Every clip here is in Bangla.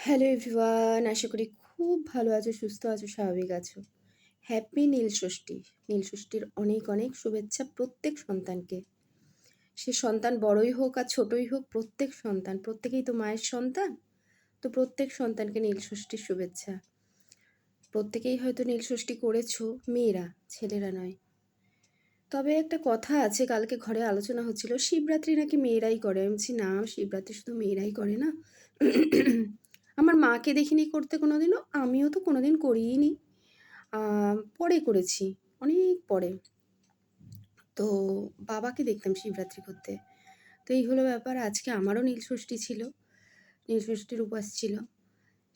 হ্যালো এভরিওয়ান, আশা করি খুব ভালো আছো, সুস্থ আছো, স্বাভাবিক আছো। হ্যাপি নীলষষ্ঠী। নীলষষ্ঠীর অনেক অনেক শুভেচ্ছা প্রত্যেক সন্তানকে। সে সন্তান বড়ই হোক আর ছোটই হোক, প্রত্যেক সন্তান, প্রত্যেকেই তো মায়ের সন্তান। তো প্রত্যেক সন্তানকে নীলষষ্ঠীর শুভেচ্ছা। প্রত্যেকেই হয়তো নীলষষ্ঠী করেছো, মেয়েরা, ছেলেরা নয়। তবে একটা কথা আছে, কালকে ঘরে আলোচনা হচ্ছিল, শিবরাত্রি নাকি মেয়েরাই করে। আমি বলছি না, শিবরাত্রি শুধু মেয়েরাই করে না। আমার মাকে দেখিনি করতে কোনোদিনও, আমিও তো কোনোদিন করিনি। পরে করেছি, অনেক পরে। তো বাবাকে দেখতাম শিবরাত্রি করতে। তো এই হলো ব্যাপার। আজকে আমারও নীলষষ্ঠী ছিল, নীলষষ্ঠীর উপাস ছিল।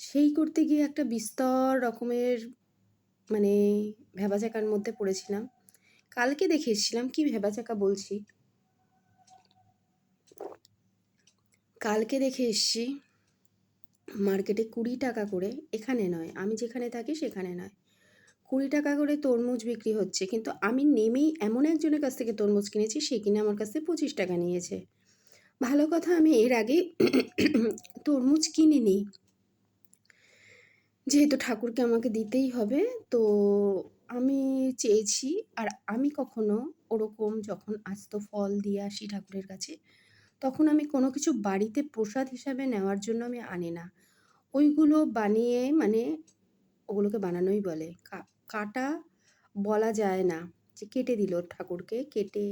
সেই করতে গিয়ে একটা বিস্তর রকমের মানে ভ্যাবাচ্যাকার মধ্যে পড়েছিলাম। কালকে দেখে এসেছিলাম, কি ভ্যাবাচ্যাকা বলছি। কালকে দেখে এসছি মার্কেটে 20 টাকা করে, এখানে নয়, আমি যেখানে থাকি সেখানে নয়, 20 টাকা করে তরমুজ বিক্রি হচ্ছে। কিন্তু আমি নেমেই এমন একজনের কাছ থেকে তরমুজ কিনেছি, সে কিনে আমার কাছ থেকে 25 টাকা নিয়েছে। ভালো কথা, আমি এর আগে তরমুজ কিনিনি, যেহেতু ঠাকুরকে আমাকে দিতেই হবে। তো আমি চেয়েছি, আর আমি কখনো ওরকম যখন আস্ত ফল দিয়ে আসি ঠাকুরের কাছে, তখন আমি কোনো কিছু বাড়িতে প্রসাদ হিসাবে নেওয়ার জন্য আমি আনি না। ওইগুলো বানিয়ে মানে ওগুলোকে বানানোই বলে, কাটা বলা যায় না, যে কেটে দিল ঠাকুরকে, কেটে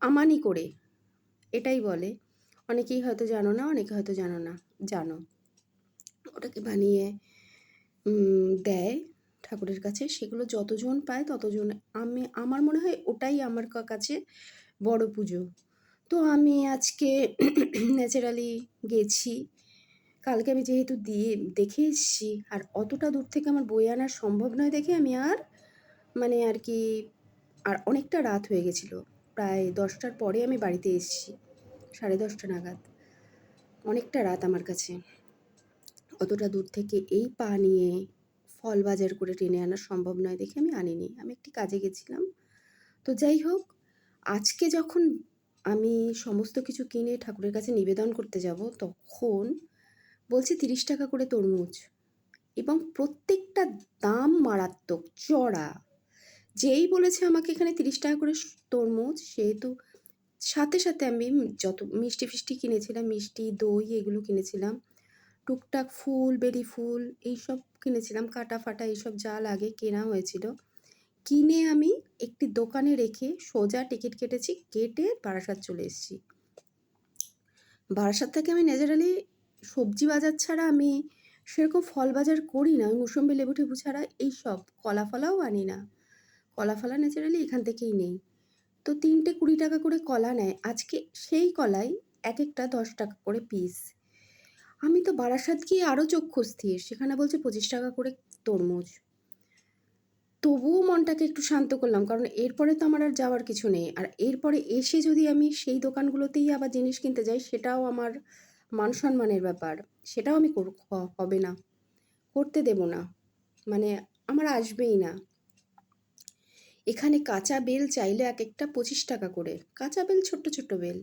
আমানি করে, এটাই বলে। অনেকেই হয়তো জানো না, অনেকে হয়তো জানো। ওটাকে বানিয়ে দেয় ঠাকুরের কাছে, সেগুলো যতজন পায় ততজন। আমার মনে হয় ওটাই আমার কাছে বড় পুজো। তো আমি আজকে ন্যাচারালি গেছি। কালকে আমি যেহেতু দেখে এসেছি, আর অতটা দূর থেকে আমার বয়ে আনা সম্ভব নয় দেখে আমি আর কি, আর অনেকটা রাত হয়ে গেছিলো। প্রায় 10টার পরে আমি বাড়িতে এসেছি, 10:30 নাগাদ। অনেকটা রাত আমার কাছে। অতটা দূর থেকে এই পা নিয়ে ফল বাজার করে টেনে আনা সম্ভব নয় দেখে আমি আনিনি। আমি একটি কাজে গেছিলাম। তো যাই হোক, আজকে যখন আমি সমস্ত কিছু কিনে ঠাকুরের কাছে নিবেদন করতে যাব, তখন বলছে 30 টাকা করে তরমুজ, এবং প্রত্যেকটা দাম মারাত্মক চড়া। যেই বলেছে আমাকে এখানে 30 টাকা করে তরমুজ, সেহেতু সাথে সাথে আমি যত মিষ্টি ফিষ্টি কিনেছিলাম, মিষ্টি দই এগুলো কিনেছিলাম, টুকটাক ফুল, বেলি ফুল এইসব কিনেছিলাম, কাটা ফাটা এইসব যা লাগে কেনা হয়েছিল। কিনে আমি একটি দোকানে রেখে সোজা টিকিট কেটেছি, কেটে বারাসাত চলে এসেছি। বারাসাত থেকে আমি ন্যাচারালি সবজি বাজার ছাড়া আমি সেরকম ফল বাজার করি না। আমি মুসম্বি, লেবু টেবু ছাড়া এইসব কলা ফলাও আনি না। কলা ফলা ন্যাচারালি এখান থেকেই নেই। তো 3টে 20 টাকা করে কলা নেয়। আজকে সেই কলাই এক একটা 10 টাকা করে পিস। আমি তো বারাসাত গিয়ে আরও চক্ষুস্থির, সেখানে বলছে 25 টাকা করে তরমুজ। তবুও মনটাকে একটু শান্ত করলাম, কারণ এরপরে তো আমার আর যাওয়ার কিছু নেই। আর এরপরে এসে যদি আমি সেই দোকানগুলোতেই আবার জিনিস কিনতে যাই, সেটাও আমার মান সম্মানের ব্যাপার। সেটাও আমি হবে না, করতে দেব না, মানে আমার আসবেই না। এখানে কাঁচা বেল চাইলে এক একটা 25 টাকা করে, কাঁচা বেল, ছোট্ট ছোট্ট বেল।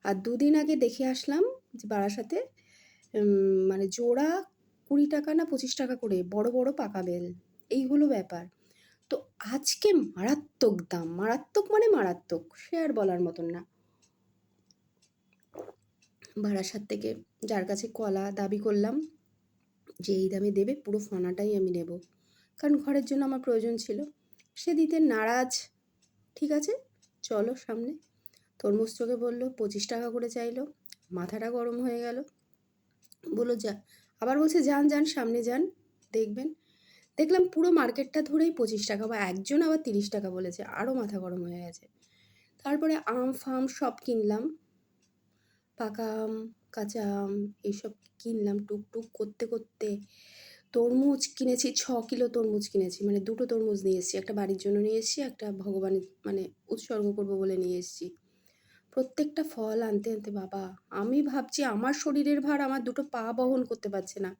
আর 2 দিন আগে দেখে আসলাম যে বারাসাতে মানে জোড়া 20 টাকা না 25 টাকা করে বড় বড় পাকা বেল। এই হলো ব্যাপার। তো আজকে মারাত্মক দাম, মারাত্মক মানে মারাত্মক, সে আর বলার মতন না। বারাসাত থেকে যার কাছে কলা দাবি করলাম যে এই দামে দেবে, পুরো ফানাটাই আমি নেব, কারণ ঘরের জন্য আমার প্রয়োজন ছিল, সে দিতে নারাজ। ঠিক আছে, চলো সামনে। তরমুজ চোখে বললো, 25 টাকা করে চাইলো। মাথাটা গরম হয়ে গেল। বললো যা, আবার বলছে যান যান সামনে যান, দেখবেন। দেখলাম পুরো মার্কেটটা ধরেই 25 টাকা, বা একজন আবার 30 টাকা বলেছে, আরও মাথা গরম হয়ে গেছে। তারপরে আম ফাম সব কিনলাম, পাকা আম, কাঁচা আম এইসব কিনলাম। টুকটুক করতে করতে তরমুজ কিনেছি, 6 কিলো তরমুজ কিনেছি, মানে 2টো তরমুজ নিয়ে এসেছি, একটা বাড়ির জন্য নিয়ে এসেছি, একটা ভগবানের মানে উৎসর্গ করবো বলে নিয়ে এসেছি। প্রত্যেকটা ফল আনতে আনতে বাবা, আমি ভাবছি আমার শরীরের ভার আমার 2টো পা বহন করতে পারছে না।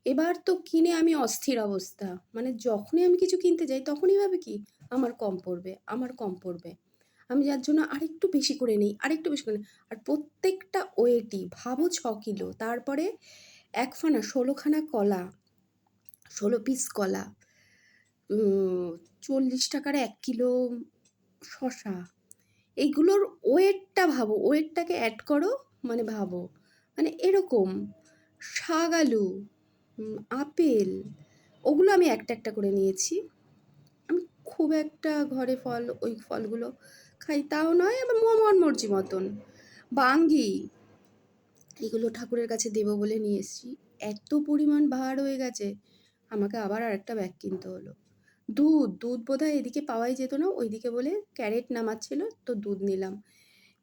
এবার তো কিনে আমি অস্থির অবস্থা, মানে যখনই আমি কিছু কিনতে যাই তখনই ভাবে কি আমার কম পড়বে, আমার কম পড়বে। আমি যার জন্য আরেকটু বেশি করে নিই, আরেকটু বেশি করে নিই। আর প্রত্যেকটা ওয়েটই ভাবো 6 কিলো, তারপরে একখানা ১৬ খানা কলা, ১৬ পিস কলা, ৪০ টাকার ১ কিলো শসা। এইগুলোর ওয়েটটা ভাবো, ওয়েটটাকে অ্যাড করো, মানে ভাবো, মানে এরকম শাক আলু, আপেল, ওগুলো আমি একটা একটা করে নিয়েছি। আমি খুব একটা ঘরে ফল, ওই ফলগুলো খাই তাও নয়, আবার মন মর্জি মতন। বাঙ্গি, এগুলো ঠাকুরের কাছে দেবো বলে নিয়ে এসেছি। এত পরিমাণ ভার হয়ে গেছে, আমাকে আবার আরেকটা ব্যাগ কিনতে হলো। দুধ বোধহয় এদিকে পাওয়াই যেত না, ওইদিকে বলে ক্যারেট নামাচ্ছিল, তো দুধ নিলাম।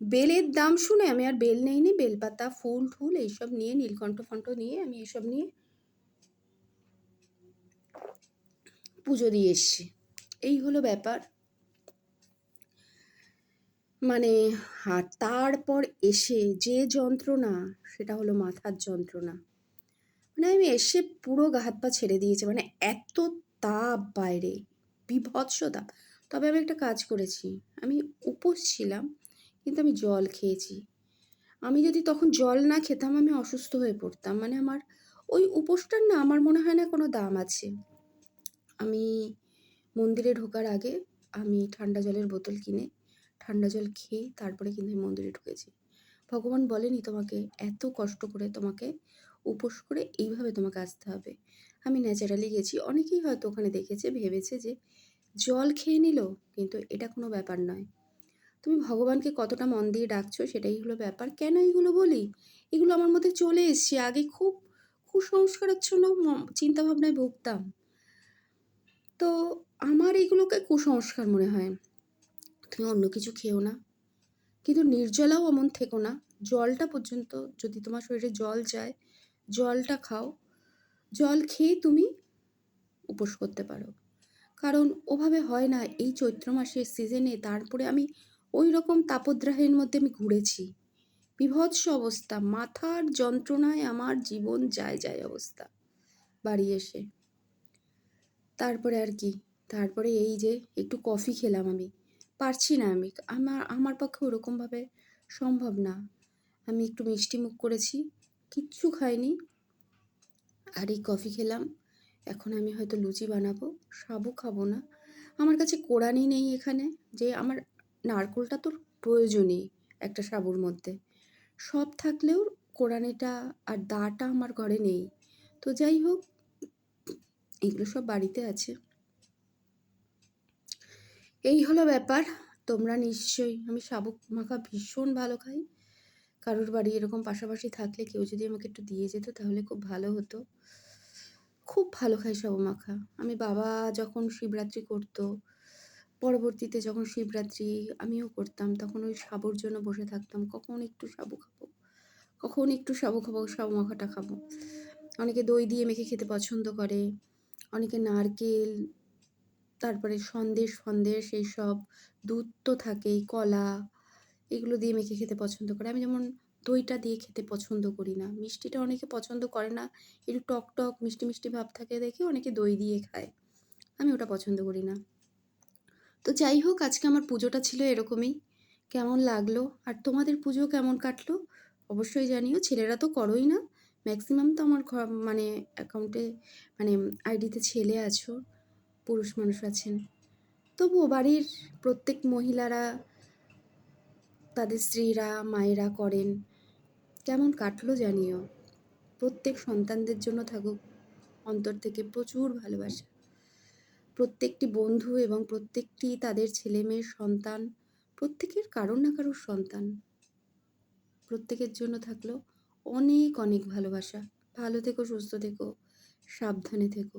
বেলের দাম শুনে আমি আর বেল নেইনি, বেলপাতা, ফুল টুল এইসব নিয়ে, নীলকণ্ঠ ফণ্ঠ নিয়ে আমি এইসব নিয়ে পুজো দিয়ে এসছি। এই হলো ব্যাপার। মানে আর তারপর এসে যে যন্ত্রণা, সেটা হলো মাথার যন্ত্রণা। মানে আমি এসে পুরো গা হাত পা ছেড়ে দিয়েছে, মানে এত তাপ বাইরে, বীভৎস তাপ। তবে আমি একটা কাজ করেছি, আমি উপোস ছিলাম, কিন্তু আমি জল খেয়েছি। আমি যদি তখন জল না খেতাম, আমি অসুস্থ হয়ে পড়তাম। মানে আমার ওই উপোসটার না আমার মনে হয় না কোনো দাম আছে। আমি মন্দিরে ঢোকার আগে আমি ঠান্ডা জলের বোতল কিনে ঠান্ডা জল খেয়ে তারপরে কিন্তু আমি মন্দিরে ঢুকেছি। ভগবান বলেনি তোমাকে এত কষ্ট করে, তোমাকে উপোস করে এইভাবে তোমাকে আসতে হবে। আমি ন্যাচারালি গেছি। অনেকেই হয়তো ওখানে দেখেছে, ভেবেছে যে জল খেয়ে নিল, কিন্তু এটা কোনো ব্যাপার নয়। তুমি ভগবানকে কতটা মন দিয়ে ডাকছো সেটাই হলো ব্যাপার। কেন এইগুলো বলি? এগুলো আমার মধ্যে চলে এসছে। আগে খুব কুসংস্কারাচ্ছন্ন চিন্তাভাবনায় ভুগতাম। তো আমার এগুলোকে কুসংস্কার মনে হয়। তুমি অন্য কিছু খেও না, কিন্তু নির্জলাও অমন থেকো না। জলটা পর্যন্ত, যদি তোমার শরীরে জল যায়, জলটা খাও। জল খেয়ে তুমি উপোস করতে পারো। কারণ ওভাবে হয় না এই চৈত্র মাসের সিজনে। তারপরে আমি ওই রকম তাপদ্রাহের মধ্যে আমি ঘুরেছি। বীভৎস অবস্থা, মাথার যন্ত্রণায় আমার জীবন যায় অবস্থা বাড়ি এসে। তারপরে আর কি, তারপরে এই যে একটু কফি খেলাম আমি। পারছি না আমি, আমার পক্ষে ওরকমভাবে সম্ভব না। আমি একটু মিষ্টি মুখ করেছি, কিচ্ছু খাইনি, আর এই কফি খেলাম। এখন আমি হয়তো লুচি বানাবো, সাবু খাবো না। আমার কাছে কোড়ানি নেই এখানে, যে আমার নারকোলটা তো প্রয়োজনই একটা সাবুর মধ্যে। সব থাকলেও কোড়ানিটা আর দাটা আমার ঘরে নেই। তো যাই হোক, এগুলো সব বাড়িতে আছে। এই হলো ব্যাপার। তোমরা নিশ্চয়ই, আমি সাবু মাখা ভীষণ ভালো খাই। কারোর বাড়ি এরকম পাশাপাশি থাকলে কেউ যদি আমাকে একটু দিয়ে যেত তাহলে খুব ভালো হতো। খুব ভালো খাই সাবু মাখা। আমি বাবা যখন শিবরাত্রি করতো, পরবর্তীতে যখন শিবরাত্রি আমিও করতাম, তখন ওই সাবুর জন্য বসে থাকতাম, কখন একটু সাবু খাবো, কখন একটু সাবু খাবো, সাবু মাখাটা খাবো। অনেকে দই দিয়ে মেখে খেতে পছন্দ করে, অনেকে নারকেল, তারপরে সন্দেশ এইসব, দুধ তো থাকেই, কলা, এগুলো দিয়ে মেখে খেতে পছন্দ করে। আমি যেমন দইটা দিয়ে খেতে পছন্দ করি না। মিষ্টিটা অনেকে পছন্দ করে না, একটু টক মিষ্টি ভাব থাকে দেখে অনেকে দই দিয়ে খায়। আমি ওটা পছন্দ করি না। তো যাই হোক, আজকে আমার পুজোটা ছিল এরকমই। কেমন লাগলো আর তোমাদের পুজো কেমন কাটলো অবশ্যই জানিও। ছেলেরা তো করোই না, ম্যাক্সিমাম তো আমার মানে অ্যাকাউন্টে, মানে আইডিতে ছেলে আছো, পুরুষ মানুষ আছেন। তবুও বাড়ির প্রত্যেক মহিলারা, তাদের স্ত্রীরা, মায়েরা করেন। কেমন কাটলো জানিও। প্রত্যেক সন্তানদের জন্য থাকুক অন্তর থেকে প্রচুর ভালোবাসা। প্রত্যেকটি বন্ধু এবং প্রত্যেকটি তাদের ছেলে মেয়ের সন্তান, প্রত্যেকের কারোর না কারোর সন্তান, প্রত্যেকের জন্য থাকলো অনেক ভালোবাসা। ভালো থেকো, সুস্থ থেকো, সাবধানে থেকো।